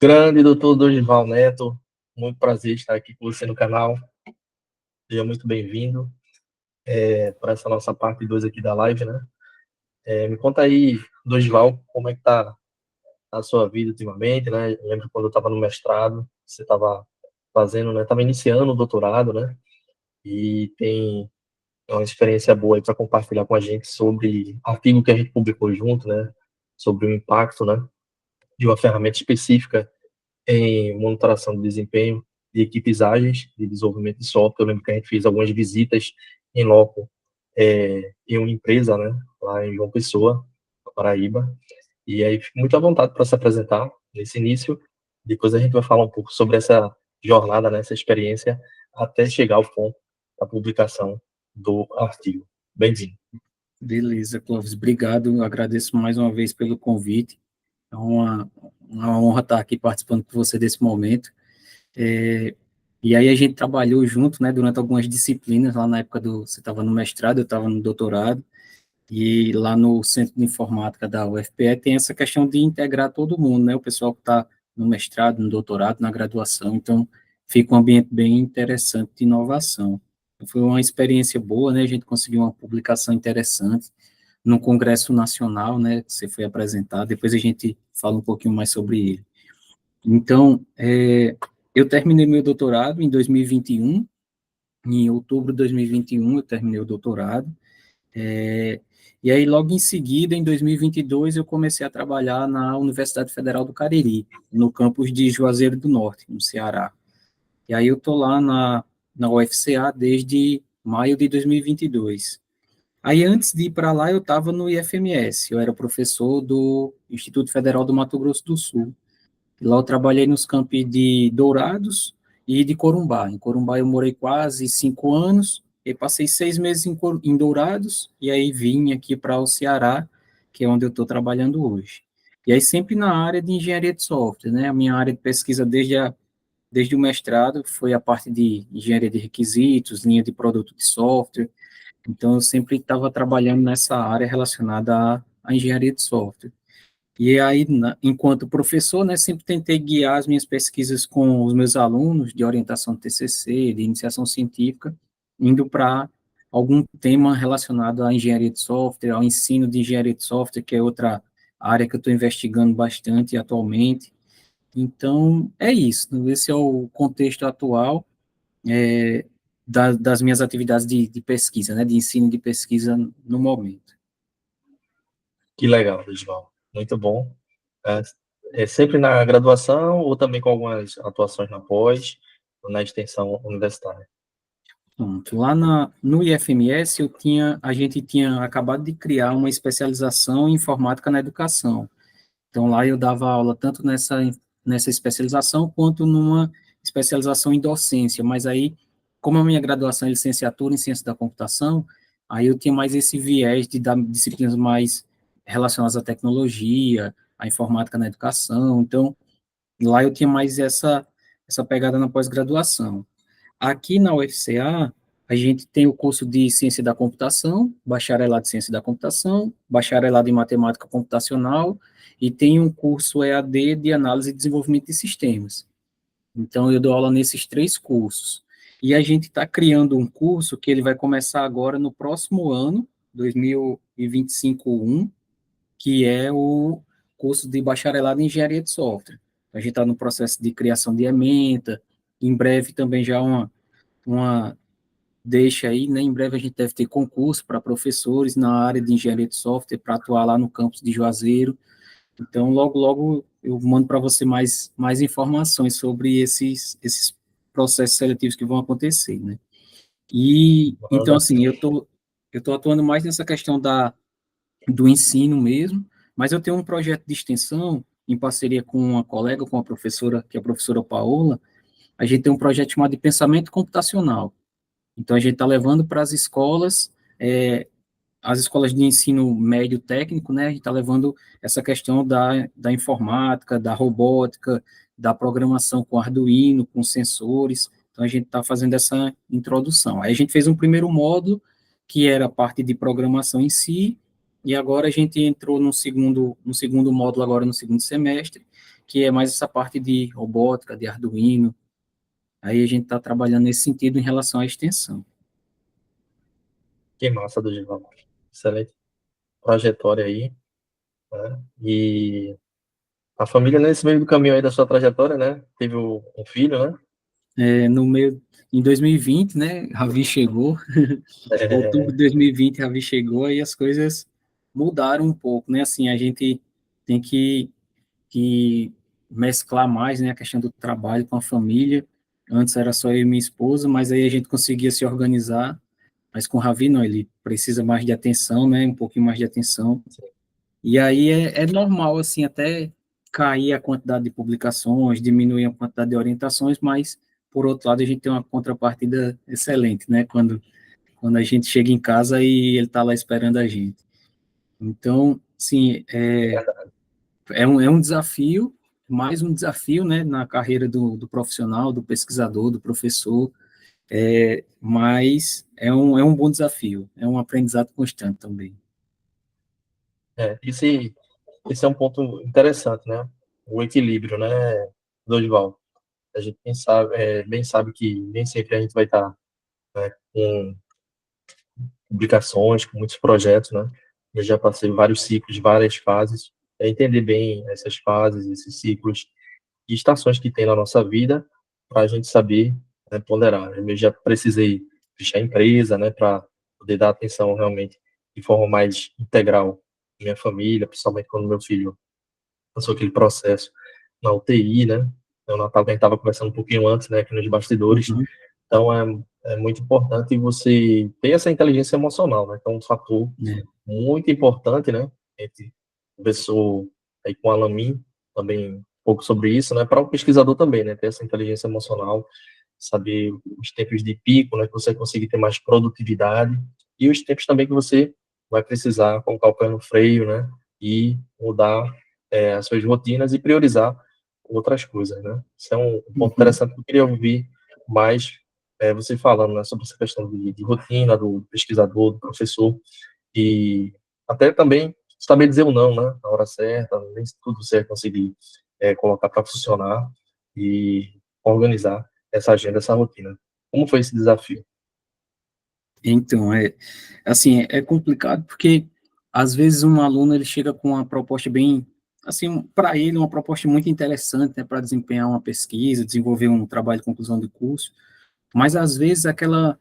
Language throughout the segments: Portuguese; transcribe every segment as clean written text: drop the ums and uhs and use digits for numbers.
Grande doutor Dorival Neto, muito prazer estar aqui com você no canal. Seja muito bem-vindo para essa nossa parte 2 aqui da live, né? Me conta aí, Dorival, como é que tá a sua vida ultimamente, né? Eu lembro quando eu estava no mestrado, você estava fazendo, né? Estava iniciando o doutorado, né? E tem uma experiência boa aí para compartilhar com a gente sobre artigo que a gente publicou junto, né? Sobre o impacto, né? De uma ferramenta específica em monitoração de desempenho de equipes ágeis de desenvolvimento de software. Eu lembro que a gente fez algumas visitas em loco em uma empresa, né, lá em João Pessoa, na Paraíba, e aí fico muito à vontade para se apresentar nesse início. Depois a gente vai falar um pouco sobre essa jornada, né, essa experiência, até chegar ao ponto da publicação do artigo. Bem-vindo. Beleza, Clóvis, obrigado, eu agradeço mais uma vez pelo convite, é uma honra estar aqui participando com você desse momento, e aí a gente trabalhou junto, né, durante algumas disciplinas, lá na época você estava no mestrado, eu estava no doutorado, e lá no Centro de Informática da UFPE tem essa questão de integrar todo mundo, né, o pessoal que está no mestrado, no doutorado, na graduação, então fica um ambiente bem interessante de inovação. Foi uma experiência boa, né, a gente conseguiu uma publicação interessante, no Congresso Nacional, né, que você foi apresentado, depois a gente fala um pouquinho mais sobre ele. Então, eu terminei meu doutorado em 2021, em outubro de 2021 eu terminei o doutorado, e aí logo em seguida, em 2022, eu comecei a trabalhar na Universidade Federal do Cariri, no campus de Juazeiro do Norte, no Ceará. E aí eu estou lá na UFCA desde maio de 2022. Aí, antes de ir para lá, eu estava no IFMS, eu era professor do Instituto Federal do Mato Grosso do Sul. E lá eu trabalhei nos campi de Dourados e de Corumbá. Em Corumbá eu morei quase 5 anos, e passei 6 meses em Dourados, e aí vim aqui para o Ceará, que é onde eu estou trabalhando hoje. E aí sempre na área de engenharia de software, né? A minha área de pesquisa desde o mestrado foi a parte de engenharia de requisitos, linha de produto de software, então, eu sempre estava trabalhando nessa área relacionada à engenharia de software. E aí, enquanto professor, né, sempre tentei guiar as minhas pesquisas com os meus alunos de orientação de TCC, de iniciação científica, indo para algum tema relacionado à engenharia de software, ao ensino de engenharia de software, que é outra área que eu estou investigando bastante atualmente. Então, é isso. Esse é o contexto atual é, das minhas atividades de pesquisa, né, de ensino de pesquisa no momento. Que legal, Dorival. Muito bom. É, é sempre na graduação ou também com algumas atuações na pós, ou na extensão universitária? Pronto. Lá no IFMS, a gente tinha acabado de criar uma especialização em informática na educação. Então, lá eu dava aula tanto nessa especialização, quanto numa especialização em docência, mas aí, como a minha graduação é licenciatura em ciência da computação, aí eu tinha mais esse viés de dar disciplinas mais relacionadas à tecnologia, à informática na educação, então, lá eu tinha mais essa pegada na pós-graduação. Aqui na UFCA, a gente tem o curso de Ciência da Computação, bacharelado em Ciência da Computação, bacharelado em Matemática Computacional, e tem um curso EAD de Análise e Desenvolvimento de Sistemas. Então, eu dou aula nesses 3 cursos. E a gente está criando um curso que ele vai começar agora no próximo ano, 2025-1, que é o curso de bacharelado em Engenharia de Software. A gente está no processo de criação de ementa, em breve também já uma deixa aí, né? Em breve a gente deve ter concurso para professores na área de engenharia de software para atuar lá no campus de Juazeiro. Então, logo eu mando para você mais informações sobre esses processos seletivos que vão acontecer, né? E, então, Manda assim, assim. eu tô atuando mais nessa questão do ensino mesmo, mas eu tenho um projeto de extensão em parceria com uma colega, com a professora, que é a professora Paola. A gente tem um projeto chamado de pensamento computacional. Então, a gente está levando para as escolas de ensino médio técnico, né? A gente está levando essa questão da informática, da robótica, da programação com Arduino, com sensores. Então, a gente está fazendo essa introdução. Aí, a gente fez um primeiro módulo, que era a parte de programação em si, e agora a gente entrou no segundo módulo, agora no segundo semestre, que é mais essa parte de robótica, de Arduino. Aí a gente está trabalhando nesse sentido em relação à extensão. Que massa, Dorival. Excelente trajetória aí, né? E a família, nesse meio do caminho aí da sua trajetória, né? Teve um filho, né? No meio, em 2020, né, Ravi chegou, outubro de É, 2020, Ravi chegou e as coisas mudaram um pouco, né? Assim, a gente tem que mesclar mais, né, a questão do trabalho com a família. Antes era só eu e minha esposa, mas aí a gente conseguia se organizar. Mas com o Ravi, não, ele precisa mais de atenção, né, um pouquinho mais de atenção. E aí é normal, assim, até cair a quantidade de publicações, diminuir a quantidade de orientações, mas, por outro lado, a gente tem uma contrapartida excelente, né, quando a gente chega em casa e ele está lá esperando a gente. Então, sim, é um desafio, mais um desafio, né, na carreira do profissional, do pesquisador, do professor, mas é um bom desafio, é um aprendizado constante também. esse é um ponto interessante, né? O equilíbrio, né, Dorival? A gente bem sabe que nem sempre a gente vai estar, né, com publicações, com muitos projetos, né? Eu já passei vários ciclos, várias fases. É entender bem essas fases, esses ciclos e estações que tem na nossa vida para a gente saber, né, ponderar. Eu já precisei fechar a empresa, né, para poder dar atenção realmente de forma mais integral à minha família, principalmente quando meu filho passou aquele processo na UTI, né? O Natal que a gente estava conversando um pouquinho antes, né, aqui nos bastidores. Uhum. Então, é muito importante você ter essa inteligência emocional, né? Então, um fator É. muito importante, né? A gente conversou aí com o Alamin também um pouco sobre isso, né? Para o pesquisador também, né? Ter essa inteligência emocional, saber os tempos de pico, né? Que você conseguir ter mais produtividade e os tempos também que você vai precisar colocar o pé no freio, né? E mudar as suas rotinas e priorizar outras coisas, né? Isso é um ponto Uhum. interessante que eu queria ouvir mais você falando, né, sobre essa questão de rotina do pesquisador, do professor, e até também saber dizer o não, né, na hora certa, nem tudo você vai conseguir colocar para funcionar e organizar essa agenda, essa rotina. Como foi esse desafio? Então, assim, é complicado porque, às vezes, um aluno, ele chega com uma proposta bem, assim, para ele, uma proposta muito interessante, né, para desempenhar uma pesquisa, desenvolver um trabalho de conclusão de curso, mas, às vezes, aquela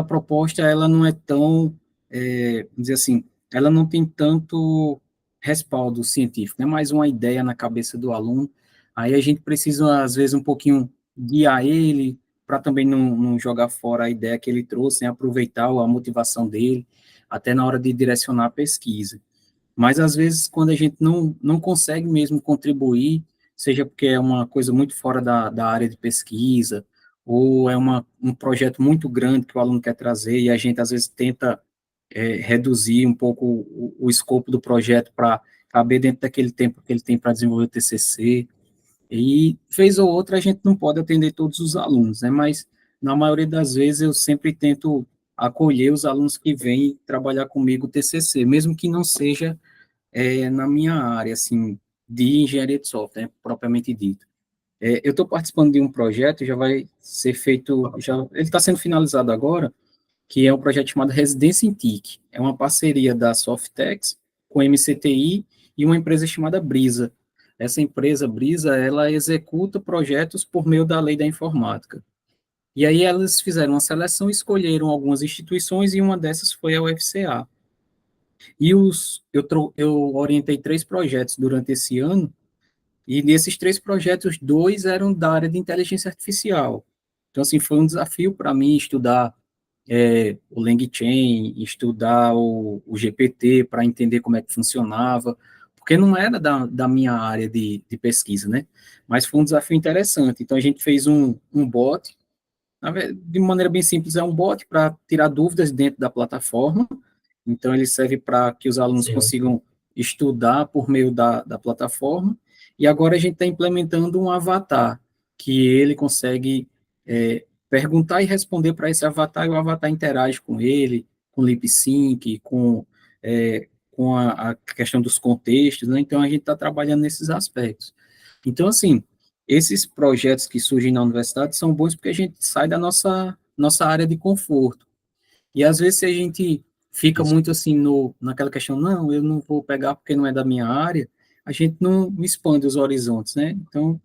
proposta, ela não é tão, vamos dizer assim, ela não tem tanto respaldo científico, é mais uma ideia na cabeça do aluno, aí a gente precisa, às vezes, um pouquinho guiar ele, para também não jogar fora a ideia que ele trouxe, né, aproveitar a motivação dele, até na hora de direcionar a pesquisa. Mas, às vezes, quando a gente não consegue mesmo contribuir, seja porque é uma coisa muito fora da área de pesquisa, ou é um projeto muito grande que o aluno quer trazer, e a gente, às vezes, tenta reduzir um pouco o escopo do projeto para caber dentro daquele tempo que ele tem para desenvolver o TCC, e vez ou outra a gente não pode atender todos os alunos, né? Mas na maioria das vezes eu sempre tento acolher os alunos que vêm trabalhar comigo o TCC, mesmo que não seja na minha área, assim, de engenharia de software, né, propriamente dito. Eu estou participando de um projeto, já vai ser feito, ele está sendo finalizado agora, que é um projeto chamado Residência em TIC. É uma parceria da Softex com a MCTI e uma empresa chamada Brisa. Essa empresa, Brisa, ela executa projetos por meio da lei da informática. E aí elas fizeram uma seleção e escolheram algumas instituições, e uma dessas foi a UFCA. E eu orientei 3 projetos durante esse ano, e desses 3 projetos, 2 eram da área de inteligência artificial. Então, assim, foi um desafio para mim estudar o LangChain, estudar o GPT para entender como é que funcionava, porque não era da minha área de pesquisa, né? Mas foi um desafio interessante. Então, a gente fez um bot, de maneira bem simples, é um bot para tirar dúvidas dentro da plataforma. Então, ele serve para que os alunos Sim, consigam estudar por meio da plataforma. E agora a gente está implementando um avatar, que ele consegue perguntar e responder para esse avatar, e o avatar interage com ele, com lip sync, com a questão dos contextos, né? Então, a gente está trabalhando nesses aspectos. Então, assim, esses projetos que surgem na universidade são bons porque a gente sai da nossa área de conforto. E às vezes se a gente fica Isso. muito assim naquela questão, não, eu não vou pegar porque não é da minha área, a gente não expande os horizontes, né? Então,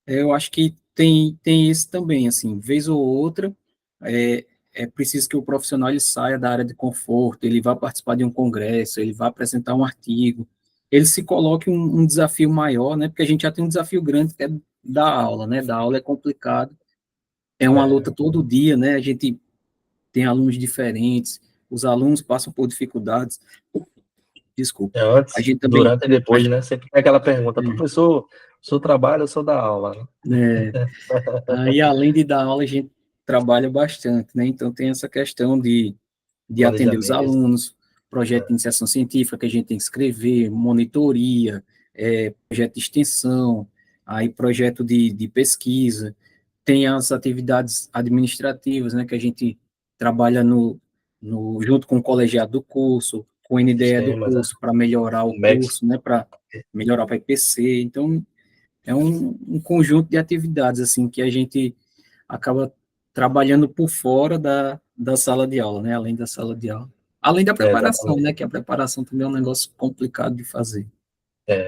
eu acho que tem isso também, assim, vez ou outra, é, é preciso que o profissional ele saia da área de conforto, ele vá participar de um congresso, ele vá apresentar um artigo, ele se coloque um desafio maior, né? Porque a gente já tem um desafio grande que é dar aula, né? Dar aula é complicado, é uma luta É, todo dia, né? A gente tem alunos diferentes, os alunos passam por dificuldades, desculpa. A antes, gente também, durante e a depois, gente, né? Sempre tem aquela pergunta, professor, o seu trabalho ou sou da aula, né? aí além de dar aula, a gente trabalha bastante, né? Então tem essa questão de atender os Planejamento, alunos, projeto de né? iniciação científica que a gente tem que escrever, monitoria, projeto de extensão, aí projeto de pesquisa, tem as atividades administrativas, né, que a gente trabalha junto com o colegiado do curso, com o NDE do Sistemas, né? curso, para melhorar o O MEX. curso, né, para melhorar para IPC. Então, é um conjunto de atividades, assim, que a gente acaba trabalhando por fora da sala de aula, né, além da sala de aula. Além da preparação, Exatamente. né, que a preparação também é um negócio complicado de fazer.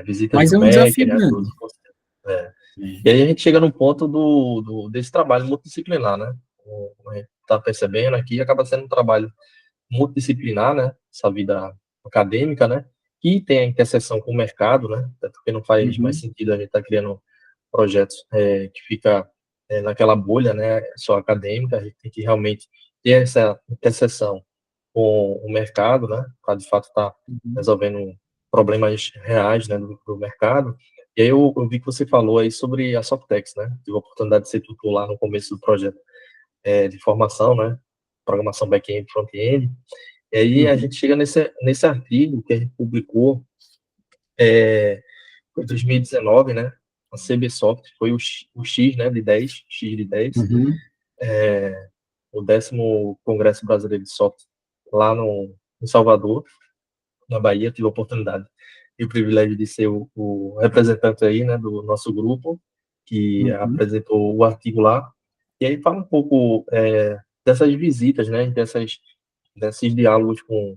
Visitas Mas do é um MEC, desafio né? grande. Tudo. É. É. E aí a gente chega no ponto desse trabalho multidisciplinar, né? Como a gente está percebendo aqui, acaba sendo um trabalho multidisciplinar, né? Essa vida acadêmica, né? Que tem a interseção com o mercado, né? Até porque não faz mais Uhum, sentido a gente estar criando projetos que fica naquela bolha, né? Só acadêmica, a gente tem que realmente ter essa interseção com o mercado, né? Para de fato estar uhum, resolvendo problemas reais, né? Do mercado. E aí eu vi que você falou aí sobre a Softex, né? Tive a oportunidade de ser tutor lá no começo do projeto de formação, né? Programação back-end, front-end. E aí a uhum, gente chega nesse artigo que a gente publicou é, em 2019, né? A CBSoft foi o X, né? De 10, X de 10, uhum, o 10º Congresso Brasileiro de Software lá em Salvador, na Bahia. Tive a oportunidade e o privilégio de ser o representante aí, né? Do nosso grupo, que uhum, apresentou o artigo lá. E aí fala um pouco dessas visitas, né? Desses diálogos com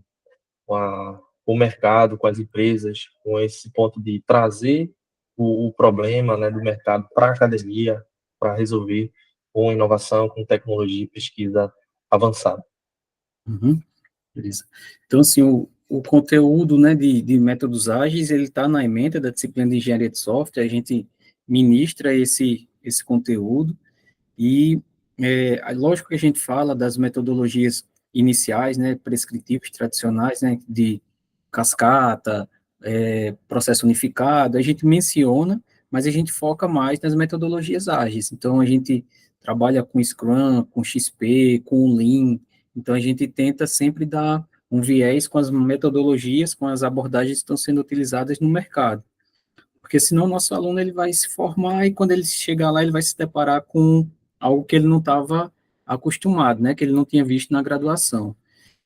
o mercado, com as empresas, com esse ponto de trazer o problema, né, do mercado para a academia, para resolver com inovação, com tecnologia e pesquisa avançada. uhum. Beleza. Então, assim, o conteúdo, né, de métodos ágeis, ele está na ementa da disciplina de engenharia de software, a gente ministra esse conteúdo, e lógico que a gente fala das metodologias iniciais, né, prescritivas tradicionais, né, de cascata, processo unificado, a gente menciona, mas a gente foca mais nas metodologias ágeis. Então, a gente trabalha com Scrum, com XP, com Lean, então a gente tenta sempre dar um viés com as metodologias, com as abordagens que estão sendo utilizadas no mercado. Porque senão o nosso aluno ele vai se formar e quando ele chegar lá ele vai se deparar com algo que ele não estava acostumado, né, que ele não tinha visto na graduação.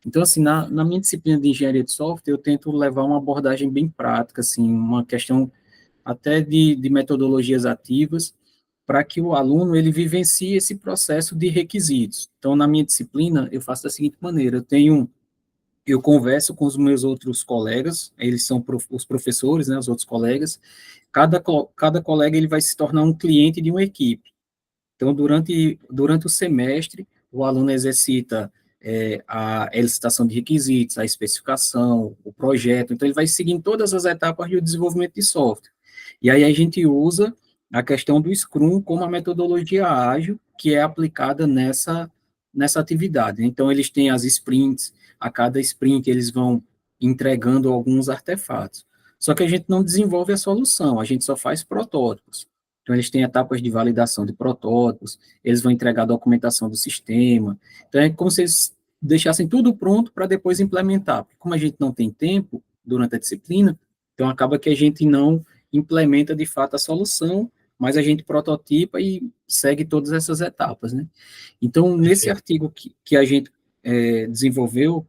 Então, assim, na minha disciplina de engenharia de software, eu tento levar uma abordagem bem prática, assim, uma questão até de metodologias ativas, para que o aluno ele vivencie esse processo de requisitos. Então, na minha disciplina, eu faço da seguinte maneira: eu converso com os meus outros colegas, eles são os professores, né, os outros colegas. Cada colega ele vai se tornar um cliente de uma equipe. Então, durante o semestre, o aluno exercita a elicitação de requisitos, a especificação, o projeto. Então, ele vai seguindo todas as etapas do desenvolvimento de software. E aí a gente usa a questão do Scrum como a metodologia ágil que é aplicada nessa atividade. Então, eles têm as sprints, a cada sprint eles vão entregando alguns artefatos. Só que a gente não desenvolve a solução, a gente só faz protótipos. Então, eles têm etapas de validação de protótipos, eles vão entregar a documentação do sistema. Então, é como se eles deixassem tudo pronto para depois implementar. Porque como a gente não tem tempo durante a disciplina, então acaba que a gente não implementa de fato a solução, mas a gente prototipa e segue todas essas etapas, né? Então, nesse Perfeito. artigo que a gente desenvolveu,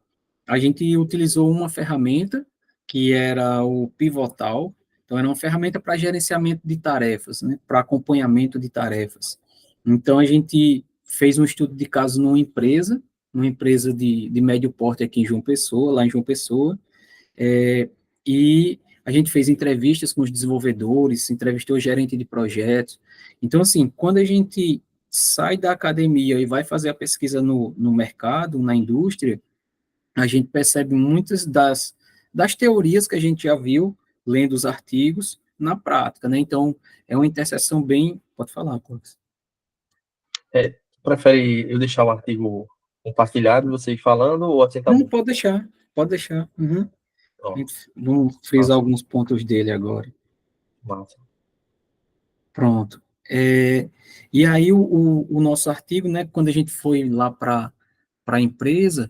a gente utilizou uma ferramenta que era o Pivotal, Então, era uma ferramenta para gerenciamento de tarefas, né, para acompanhamento de tarefas. Então, a gente fez um estudo de caso numa empresa de médio porte aqui em João Pessoa, lá em João Pessoa, e a gente fez entrevistas com os desenvolvedores, entrevistou o gerente de projetos. Então, assim, quando a gente sai da academia e vai fazer a pesquisa no mercado, na indústria, a gente percebe muitas das teorias que a gente já viu lendo os artigos na prática, né? Então, é uma interseção bem... Pode falar, Clóvis. Prefere eu deixar o artigo compartilhado e você ir falando, ou assim tá Não, bom? pode deixar, pode deixar. Uhum. A Ó, gente vamos frisar massa, alguns pontos dele agora. massa. Pronto. E aí, o nosso artigo, né, quando a gente foi lá para a empresa,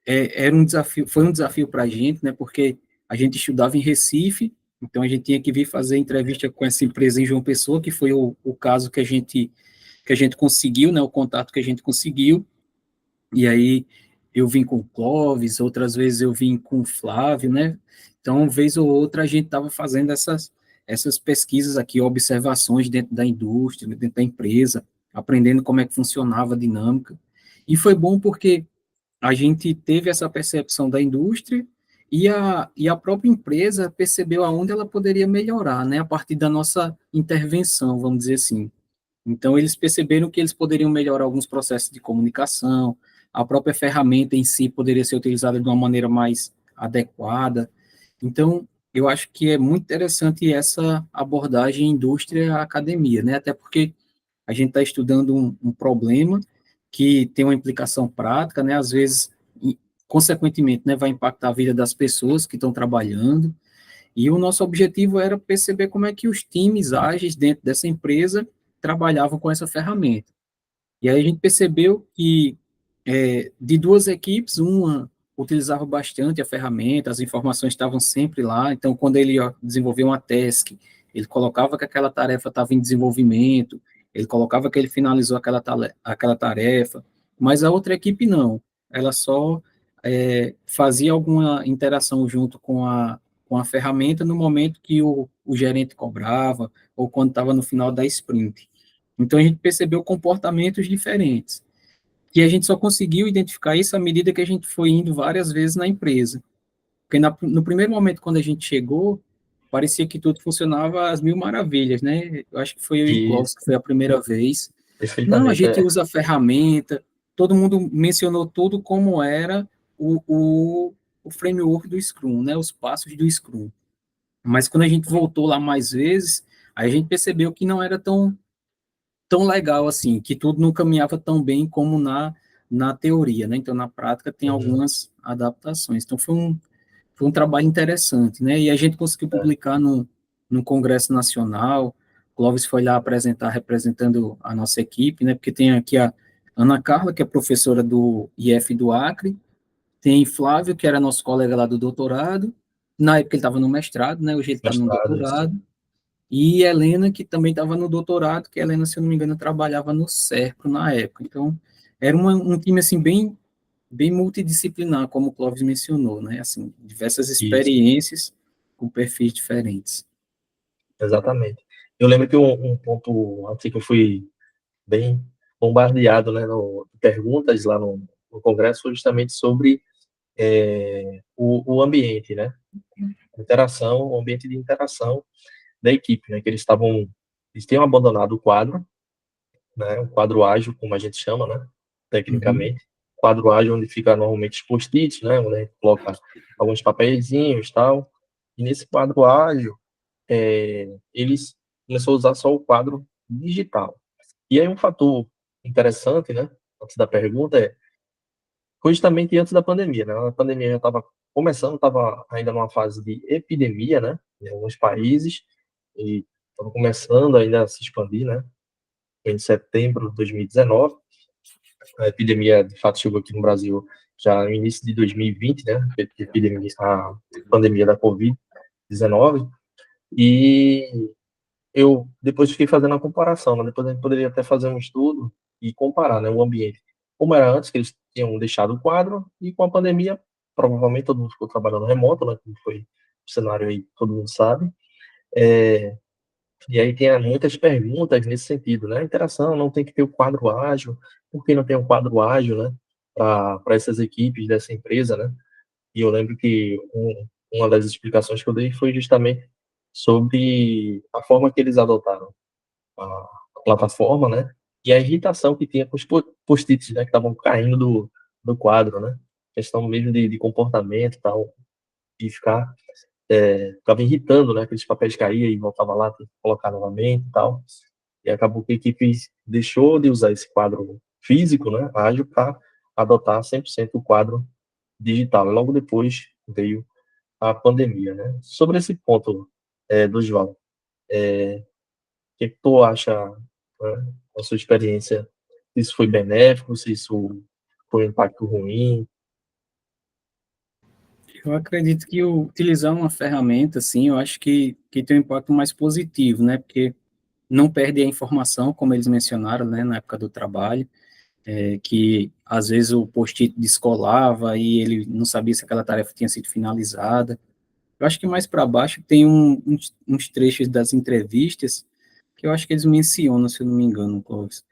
era um desafio, foi um desafio para a gente, né, porque a gente estudava em Recife, então a gente tinha que vir fazer entrevista com essa empresa em João Pessoa, que foi o caso que a gente conseguiu, né, o contato que a gente conseguiu, e aí eu vim com o Clóvis, outras vezes eu vim com o Flávio, né, então, vez ou outra, a gente estava fazendo essas pesquisas aqui, observações dentro da indústria, dentro da empresa, aprendendo como é que funcionava a dinâmica, e foi bom porque a gente teve essa percepção da indústria e a própria empresa percebeu aonde ela poderia melhorar, né, a partir da nossa intervenção, vamos dizer assim. Então, eles perceberam que eles poderiam melhorar alguns processos de comunicação, a própria ferramenta em si poderia ser utilizada de uma maneira mais adequada. Então, eu acho que é muito interessante essa abordagem indústria-academia, né, até porque a gente está estudando um problema que tem uma implicação prática, né, às vezes, consequentemente, né, vai impactar a vida das pessoas que estão trabalhando, e o nosso objetivo era perceber como é que os times ágeis dentro dessa empresa trabalhavam com essa ferramenta. E aí a gente percebeu que de duas equipes, uma utilizava bastante a ferramenta, as informações estavam sempre lá, então quando ele desenvolveu uma task, ele colocava que aquela tarefa estava em desenvolvimento, ele colocava que ele finalizou aquela tarefa, mas a outra equipe não, ela só fazia alguma interação junto com a ferramenta no momento que o gerente cobrava, ou quando estava no final da sprint. Então a gente percebeu comportamentos diferentes. E a gente só conseguiu identificar isso à medida que a gente foi indo várias vezes na empresa. Porque no primeiro momento, quando a gente chegou, parecia que tudo funcionava às mil maravilhas, né? Eu acho que foi eu e E Clóvis que foi a primeira vez. Não, a perfeitamente, gente usa a ferramenta, todo mundo mencionou tudo como era o, o, o framework do Scrum, né? Os passos do Scrum. Mas quando a gente voltou lá mais vezes, aí a gente percebeu que não era tão legal assim, que tudo não caminhava tão bem como na teoria, né? Então, na prática, tem uhum, algumas adaptações. Então, foi um trabalho interessante, né? E a gente conseguiu é, publicar no Congresso Nacional. Clóvis foi lá apresentar, representando a nossa equipe, né? Porque tem aqui a Ana Carla, que é professora do IF do Acre, tem Flávio, que era nosso colega lá do doutorado, na época ele estava no mestrado, né? Hoje ele está no mestrado, isso. doutorado. E Helena, que também estava no doutorado, que Helena, se eu não me engano, trabalhava no Serpro na época. Então, era um time, assim, bem multidisciplinar, como o Clóvis mencionou, né? Assim, diversas Isso, experiências com perfis diferentes. exatamente. Eu lembro que um ponto, assim, que eu fui bem bombardeado, né, no perguntas lá no Congresso, foi justamente sobre o ambiente, né? Interação, o ambiente de interação da equipe, né? Que eles tinham abandonado o quadro, né? O quadro ágil, como a gente chama, né? Uhum, Tecnicamente, quadro ágil onde fica normalmente os post-its, né? Onde a gente coloca alguns papeizinhos, tal. E nesse quadro ágil, eles começou a usar só o quadro digital. E aí um fator interessante, né? Antes da pergunta foi justamente antes da pandemia, né? A pandemia já estava começando, estava ainda numa fase de epidemia, né? Em alguns países e estava começando ainda a se expandir, né? Em setembro de 2019, a epidemia de fato chegou aqui no Brasil já no início de 2020, né? A pandemia da Covid-19 e eu depois fiquei fazendo a comparação, né? Depois a gente poderia até fazer um estudo e comparar, né, o ambiente. Como era antes, que eles tinham deixado o quadro, e com a pandemia, provavelmente todo mundo ficou trabalhando remoto, né, como foi o cenário aí, todo mundo sabe. E aí tem muitas perguntas nesse sentido, né? A interação não tem que ter o quadro ágil, por que não tem um quadro ágil, né? Para essas equipes dessa empresa, né? E eu lembro que uma das explicações que eu dei foi justamente sobre a forma que eles adotaram a plataforma, né? E a irritação que tinha com os post-its, né? Que estavam caindo do quadro, né? Questão mesmo de comportamento e tal, de ficava irritando, né? Aqueles papéis caíam e voltava lá, tinha que colocar novamente e tal. E acabou que a equipe deixou de usar esse quadro físico, né? Ágil, para adotar 100% o quadro digital. E logo depois veio a pandemia, né? Sobre esse ponto do João, o que tu acha, né, a sua experiência, se isso foi benéfico, se isso foi um impacto ruim? Eu acredito que utilizar uma ferramenta, assim, eu acho que tem um impacto mais positivo, né? Porque não perde a informação, como eles mencionaram, né, na época do trabalho, que às vezes o post-it descolava e ele não sabia se aquela tarefa tinha sido finalizada. Eu acho que mais para baixo tem uns trechos das entrevistas que eu acho que eles mencionam, se eu não me engano, Clóvis.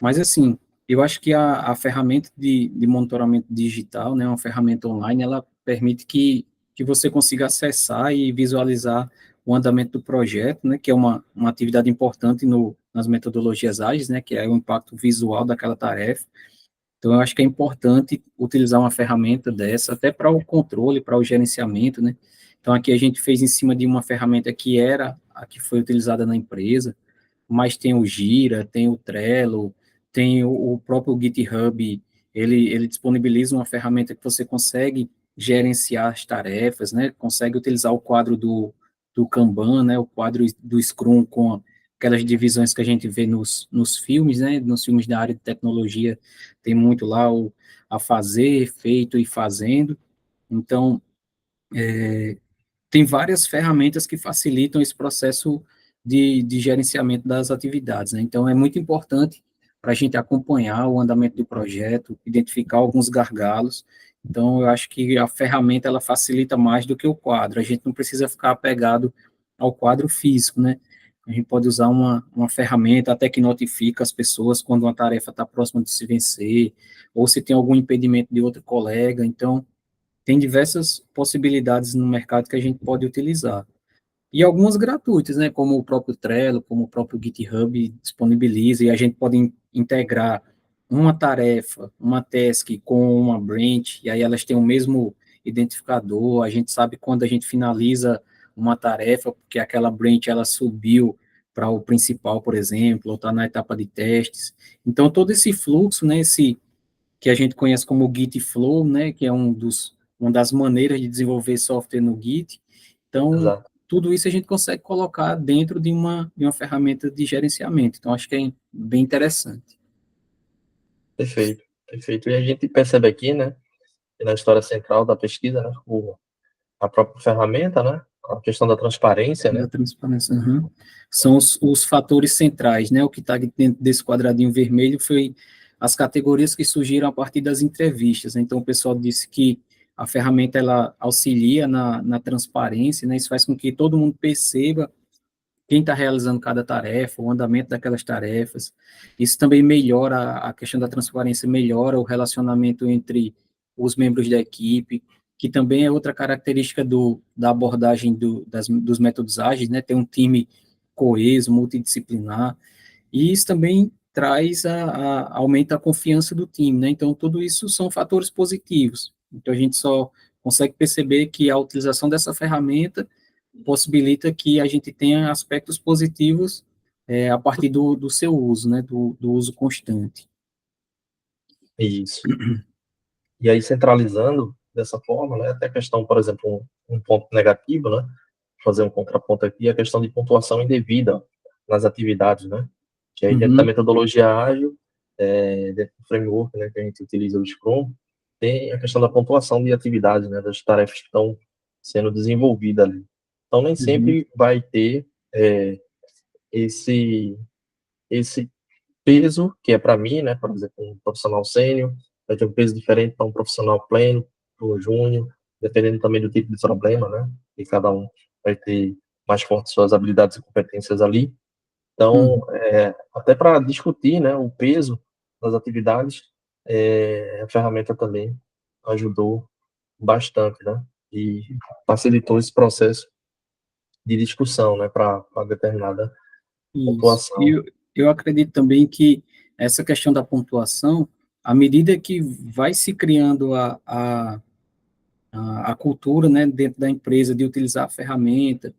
Mas, assim, eu acho que a ferramenta de monitoramento digital, né, uma ferramenta online, ela permite que você consiga acessar e visualizar o andamento do projeto, né, que é uma atividade importante nas metodologias ágeis, né, que é o impacto visual daquela tarefa. Então, eu acho que é importante utilizar uma ferramenta dessa, até para o controle, para o gerenciamento, né. Então, aqui a gente fez em cima de uma ferramenta que era a que foi utilizada na empresa, mas tem o Gira, tem o Trello, tem o próprio GitHub, ele disponibiliza uma ferramenta que você consegue gerenciar as tarefas, né? Consegue utilizar o quadro do Kanban, né? O quadro do Scrum com aquelas divisões que a gente vê nos filmes, né? Nos filmes da área de tecnologia tem muito lá a fazer, feito e fazendo. Então, tem várias ferramentas que facilitam esse processo de gerenciamento das atividades, né? Então, é muito importante para a gente acompanhar o andamento do projeto, identificar alguns gargalos. Então, eu acho que a ferramenta, ela facilita mais do que o quadro. A gente não precisa ficar apegado ao quadro físico, né? A gente pode usar uma ferramenta até que notifica as pessoas quando uma tarefa está próxima de se vencer, ou se tem algum impedimento de outro colega. Então, tem diversas possibilidades no mercado que a gente pode utilizar. E algumas gratuitas, né, como o próprio Trello, como o próprio GitHub disponibiliza, e a gente pode integrar uma tarefa, uma task com uma branch, e aí elas têm o mesmo identificador, a gente sabe quando a gente finaliza uma tarefa, porque aquela branch ela subiu para o principal, por exemplo, ou está na etapa de testes. Então, todo esse fluxo, né, que a gente conhece como Git Flow, né, que é uma das maneiras de desenvolver software no Git. Então, Exato. tudo isso a gente consegue colocar dentro de uma ferramenta de gerenciamento. Então, acho que é bem interessante. Perfeito, perfeito. E a gente percebe aqui, né, na história central da pesquisa, né, a própria ferramenta, né, a questão da transparência, Da né, transparência. Uhum. São os fatores centrais, né? O que está dentro desse quadradinho vermelho foi as categorias que surgiram a partir das entrevistas. Então, o pessoal disse que a ferramenta ela auxilia na transparência, né? Isso faz com que todo mundo perceba quem está realizando cada tarefa, o andamento daquelas tarefas. Isso também melhora a questão da transparência, melhora o relacionamento entre os membros da equipe, que também é outra característica da abordagem dos métodos ágeis, né? Ter um time coeso, multidisciplinar, e isso também traz aumenta a confiança do time, né? Então, tudo isso são fatores positivos. Então, a gente só consegue perceber que a utilização dessa ferramenta possibilita que a gente tenha aspectos positivos a partir do seu uso, né, do uso constante. isso. E aí, centralizando dessa forma, né, até a questão, por exemplo, um ponto negativo, né, fazer um contraponto aqui, a questão de pontuação indevida nas atividades, né, que aí dentro da Uhum, metodologia ágil, dentro do framework, né, que a gente utiliza o Scrum, tem a questão da pontuação de atividades, né, das tarefas que estão sendo desenvolvidas ali. Então, nem uhum, sempre vai ter esse, esse peso, que é para mim, né, por exemplo, um profissional sênior, vai ter um peso diferente para um profissional pleno, para um júnior, dependendo também do tipo de problema, né, que cada um vai ter mais forte suas habilidades e competências ali. Então, Uhum. até para discutir, né, o peso das atividades, a ferramenta também ajudou bastante, né, e facilitou esse processo de discussão, né, para determinada Isso. E pontuação. eu acredito também que essa questão da pontuação, à medida que vai se criando a cultura, né, dentro da empresa de utilizar a ferramenta,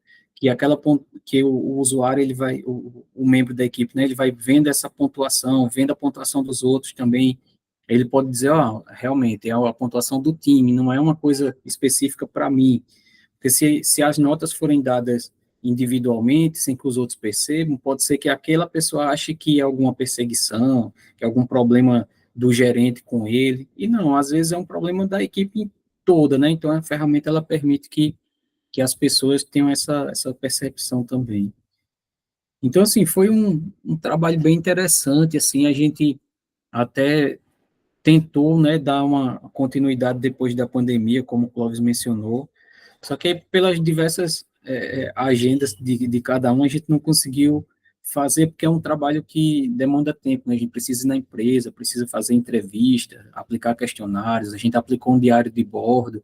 que o usuário, ele vai, o membro da equipe, né, ele vai vendo essa pontuação, vendo a pontuação dos outros também, ele pode dizer, ó, realmente, é a pontuação do time, não é uma coisa específica para mim, porque se as notas forem dadas individualmente, sem que os outros percebam, pode ser que aquela pessoa ache que é alguma perseguição, que é algum problema do gerente com ele, e não, às vezes é um problema da equipe toda, né? Então a ferramenta ela permite que as pessoas tenham essa percepção também. Então, assim, foi um trabalho bem interessante, assim, a gente até tentou, né, dar uma continuidade depois da pandemia, como o Clóvis mencionou, só que pelas diversas agendas de cada um, a gente não conseguiu fazer, porque é um trabalho que demanda tempo, né? A gente precisa ir na empresa, precisa fazer entrevista, aplicar questionários, a gente aplicou um diário de bordo,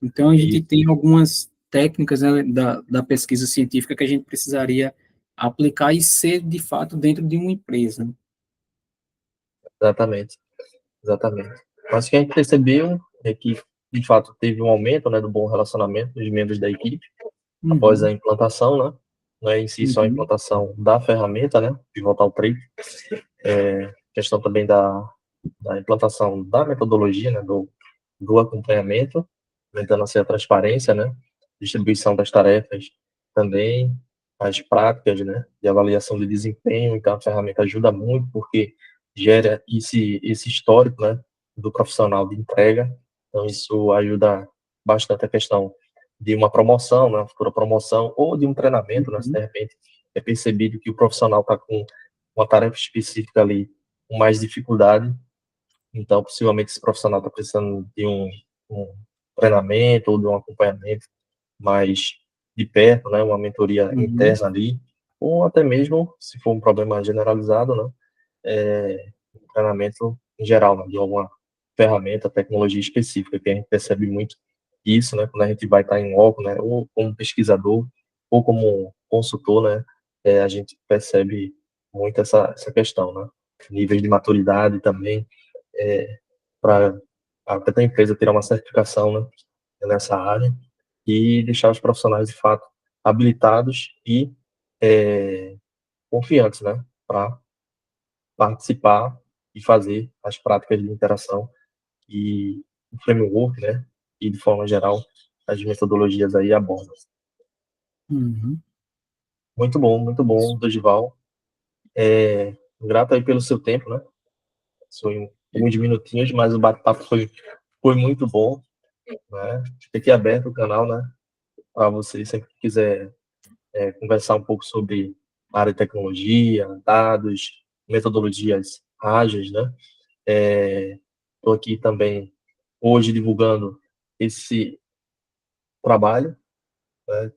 então, a gente E, tem algumas técnicas, né, da pesquisa científica que a gente precisaria aplicar e ser, de fato, dentro de uma empresa, né? exatamente, exatamente. Mas o que a gente percebeu é que, de fato, teve um aumento, né, do bom relacionamento dos membros da equipe após a Uhum, implantação, né? Não é em si só a uhum, implantação da ferramenta, né, de voltar ao trade, questão também da implantação da metodologia, né, do acompanhamento, aumentando assim a transparência, né, distribuição das tarefas também, as práticas, né, de avaliação de desempenho. Então a ferramenta ajuda muito porque gera esse histórico, né, do profissional de entrega. Então isso ajuda bastante a questão de uma promoção, né, uma futura promoção, ou de um treinamento, né, se de uhum, repente é percebido que o profissional está com uma tarefa específica ali com mais dificuldade, então possivelmente esse profissional está precisando de um treinamento ou de um acompanhamento mais de perto, né, uma mentoria uhum, interna ali, ou até mesmo, se for um problema generalizado, né, um treinamento em geral, né, de alguma ferramenta, tecnologia específica, que a gente percebe muito isso, né, quando a gente vai estar em loco, né, ou como pesquisador, ou como consultor, né, a gente percebe muito essa questão, né, níveis de maturidade também, para até a empresa ter uma certificação, né, nessa área e deixar os profissionais de fato habilitados e confiantes, né, para participar e fazer as práticas de interação e o framework, né, e de forma geral as metodologias aí abordam. uhum. Muito bom, Dorival. Grato aí pelo seu tempo, né? Foi alguns minutinhos, mas o bate-papo foi muito bom, né? Fica aqui aberto o canal, né? Para você sempre que quiser conversar um pouco sobre a área de tecnologia, dados, metodologias ágeis, né? Estou aqui também hoje divulgando esse trabalho, né?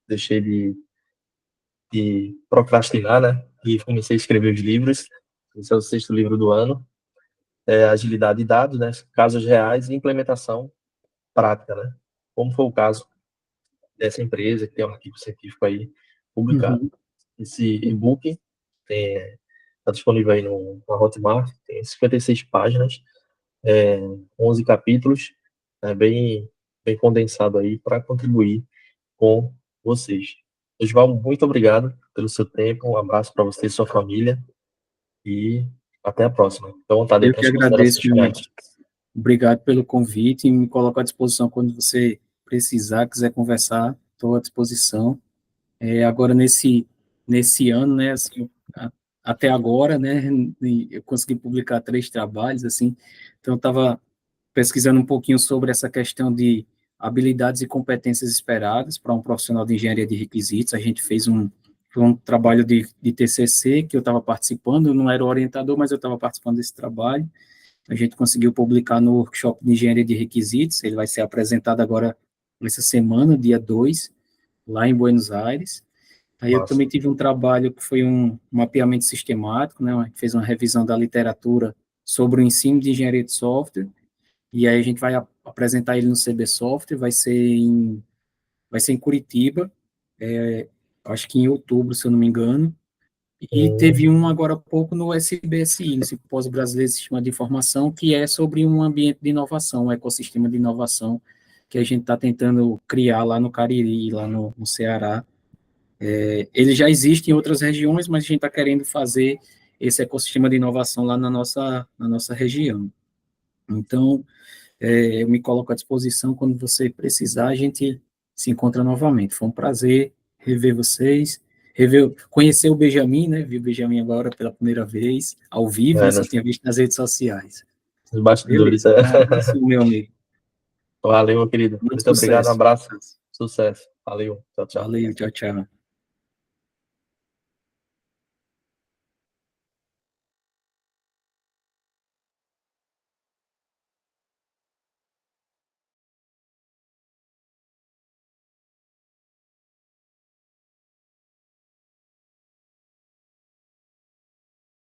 Deixei de procrastinar, né? E comecei a escrever os livros. Esse é o sexto livro do ano. Agilidade de dados, né? Casos reais e implementação prática, né? Como foi o caso dessa empresa que tem um artigo científico aí publicado. Uhum, Esse e-book está disponível aí na Hotmart, tem 56 páginas, é, 11 capítulos, bem condensado aí para contribuir com vocês. Osvaldo, muito obrigado pelo seu tempo, um abraço para você e sua família e até a próxima. Fique à vontade aí eu para que as considerações agradeço finais. muito. Obrigado pelo convite e me coloco à disposição quando você precisar, quiser conversar, estou à disposição. Agora, nesse ano, né, assim, até agora, né, eu consegui publicar 3 trabalhos, assim, então eu estava pesquisando um pouquinho sobre essa questão de habilidades e competências esperadas para um profissional de engenharia de requisitos. A gente fez foi um trabalho de TCC que eu estava participando, eu não era o orientador, mas eu estava participando desse trabalho. A gente conseguiu publicar no workshop de engenharia de requisitos, ele vai ser apresentado agora essa semana, dia 2. lá em Buenos Aires. Aí eu Massa. também tive um trabalho que foi um mapeamento sistemático, né? Fez uma revisão da literatura sobre o ensino de engenharia de software, e aí a gente vai apresentar ele no CB Software, vai ser em Curitiba, acho que em outubro, se eu não me engano, e teve um agora há pouco no SBSI, no Simpósio Brasileiro de Sistema de Informação, que é sobre um ambiente de inovação, um ecossistema de inovação que a gente está tentando criar lá no Cariri, lá no Ceará. Ele já existe em outras regiões, mas a gente está querendo fazer esse ecossistema de inovação lá na nossa região. Então, eu me coloco à disposição quando você precisar, a gente se encontra novamente. Foi um prazer rever vocês, conhecer o Benjamin, né? Vi o Benjamin agora pela primeira vez, ao vivo, né? Só tinha visto nas redes sociais. Nos bastidores. Beleza, um abraço, meu amigo. Valeu, meu querido. Muito Muito obrigado, um sucesso. abraço. Sucesso. Valeu. Tchau, tchau. Valeu, tchau, tchau.